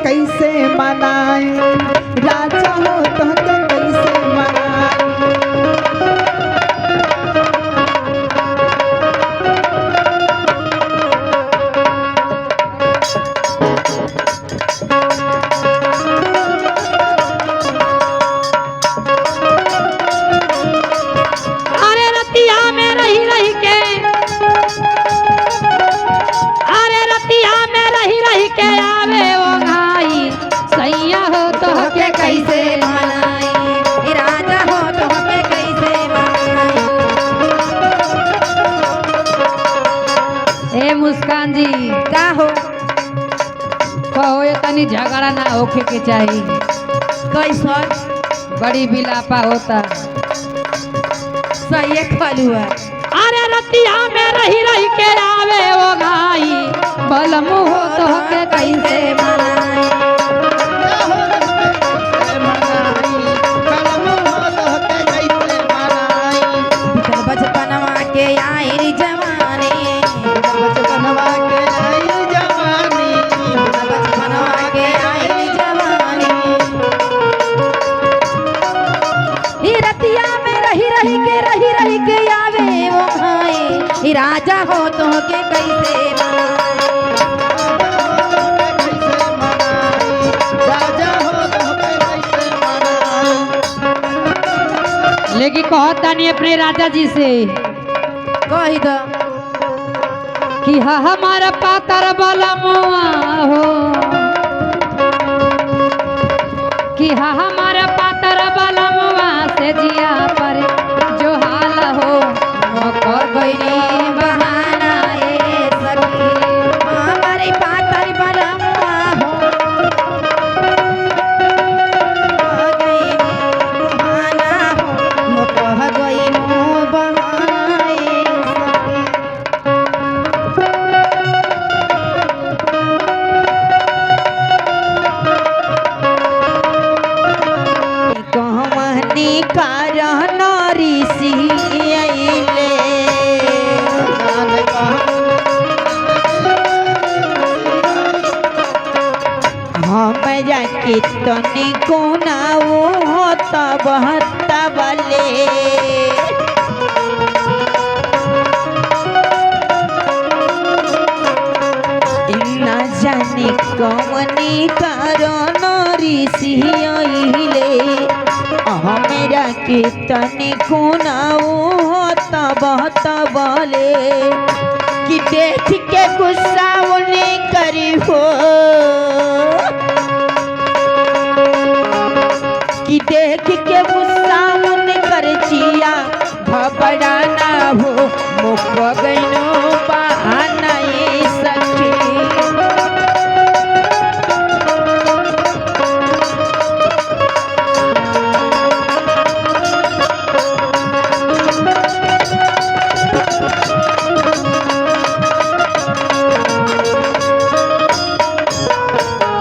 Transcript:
कैसे मनाए, राजा हो तोहके कैसे मनाए। अरे रतिया में रही रही के, अरे रतिया में रही रही के आवे ओ भाई, सैया हो तो के कैसे मनाई, राजा हो तोहके कैसे मनाई। ए मुस्कान जी का हो कहो ये तनी झगड़ा ना होखे के चाहिए, कैसन बड़ी बिलापा होता। सही खलुआ। अरे रतिया में रही रही के आवे ओ भाई, बलमु हो तो के कैसे मनाई। बीतल बचपनवा के आई जवानी, बचपनवा के आई जवानी। ई रतिया में रही रही के आवे वो भाई, ई राजा हो तो के कैसे लेकिन कहत तानी अपने राजा जी से कही दो कि हा हमारा पातर बलमुआ हो, कि हा हमारा पातर बलमुआ से जिया पर जो हाल हो कर गईनी बहाना ए सखी, हमारे पातर बलमुआ हो कह गईनी बहाना हो, कह गईनी बहाना ए सखी। कहमनी कारण ऋषि अइले, हमरा के तनी कोनाओ होता बहता बले। ना जाने कवनी कारण ऋषि अइले, हमरा के तनी कोनाओ होता बहता बले। कि देख के गुस्सा उन्हें करी हो,